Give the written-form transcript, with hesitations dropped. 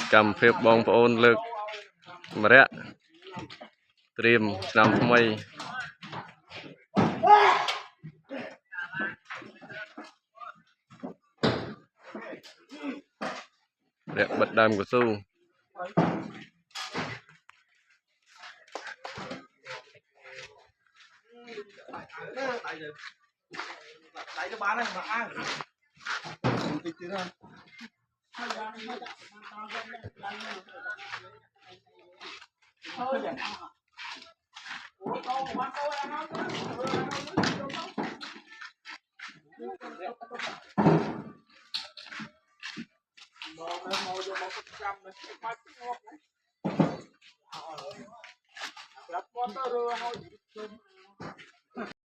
cầm phép bong ôn lực mà rẽ trim năm mươi rẽ bật đam của su lấy cho bán này mà ăn